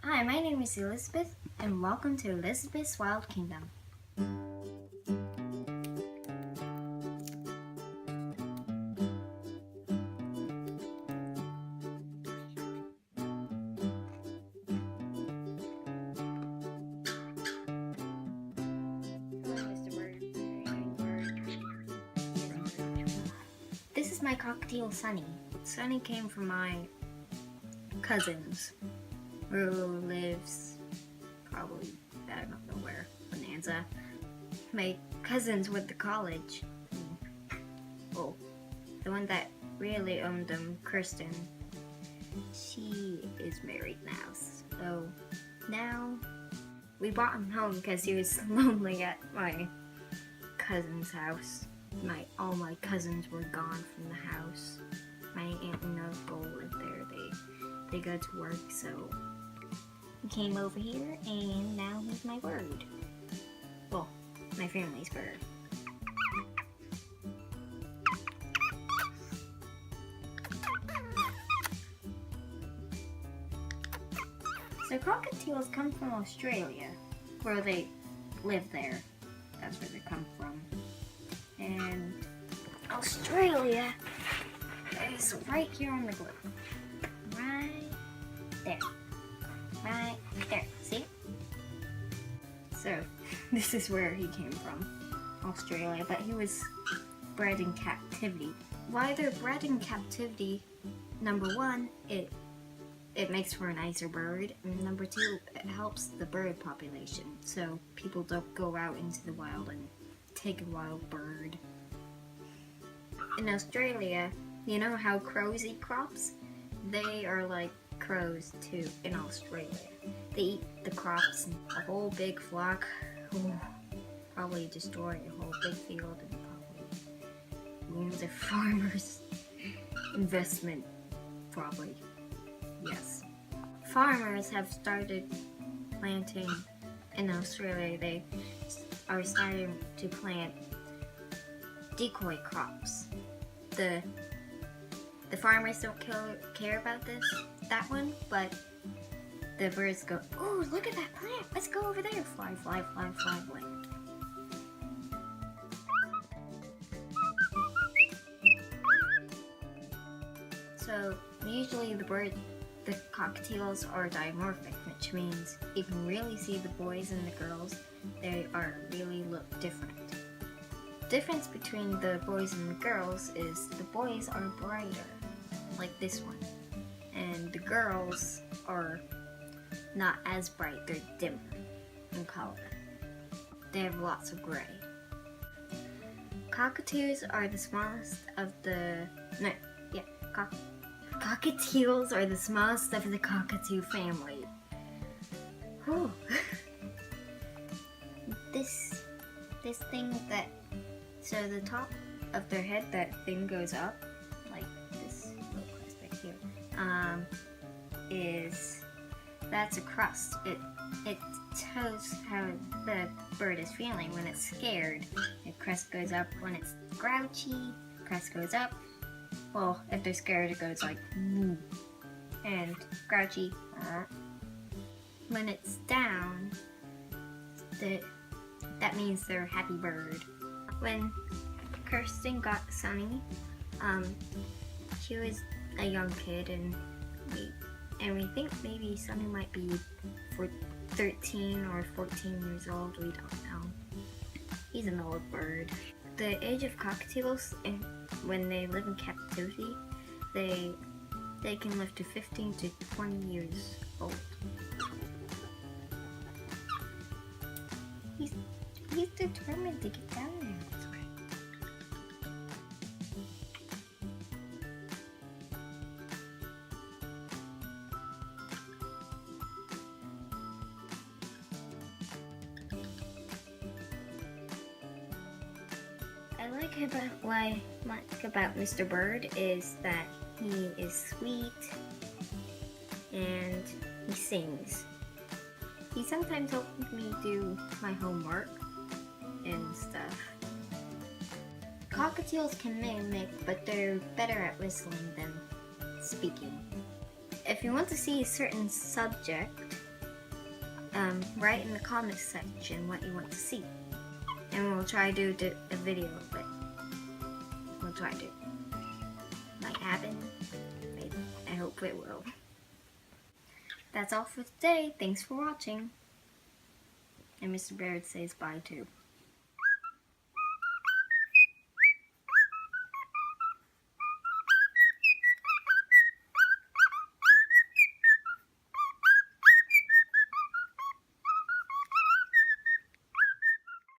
Hi, my name is Elizabeth, and welcome to Elizabeth's Wild Kingdom. This is my cockatiel, Sunny. Sunny came from my cousins, who lives probably, I don't know where, Bonanza. My cousins went to college. Oh, the one that really owned them, Kirsten, she is married now. So now we brought him home because he was lonely at my cousin's house. All my cousins were gone from the house. My aunt and uncle live there. They go to work, so he came over here, and now he's my bird. Well, my family's bird. So cockatiels come from Australia, where they live there. That's where they come from. And Australia is right here on the globe. Right there. Right there. See? So, this is where he came from. Australia, but he was bred in captivity. Why they're bred in captivity, number one, it makes for a nicer bird, and number two, it helps the bird population, so people don't go out into the wild and take a wild bird. In Australia, you know how crows eat crops? They are like crows too in Australia. They eat the crops, and a whole big flock will probably destroy a whole big field and probably ruin the farmer's investment, probably. Yes. Farmers have started planting in Australia. They are starting to plant decoy crops. The farmers don't care about that one, but the birds go, oh, look at that plant. Let's go over there. Fly, fly, fly, fly away. So usually the cockatiels are dimorphic, which means you can really see the boys and the girls. They really look different. The difference between the boys and the girls is the boys are brighter, like this one, and the girls are not as bright, they're dimmer in color. They have lots of gray. Cockatoos are the smallest of the, cockatiels are the smallest of the cockatoo family. Whew. This thing so the top of their head, that thing goes up, like this little aspect here, that's a crust. It tells how the bird is feeling. When it's scared, the crust goes up. When it's grouchy, crust goes up. Well, if they're scared, it goes like, woo. And grouchy. When it's down, that means they're a happy bird. When Kirsten got Sunny, she was a young kid, and we think maybe Sunny might be 13 or 14 years old. We don't know. He's an old bird. The age of cockatiels, when they live in captivity, they can live to 15 to 20 years old. He's determined to get down there. What I like about Mr. Bird is that he is sweet and he sings. He sometimes helps me do my homework and stuff. Cockatiels can mimic, but they're better at whistling than speaking. If you want to see a certain subject, write in the comments section what you want to see. And we'll try to do a video of it. We'll try to. Might happen. Maybe. I hope it will. That's all for today. Thanks for watching. And Mr. Baird says bye too.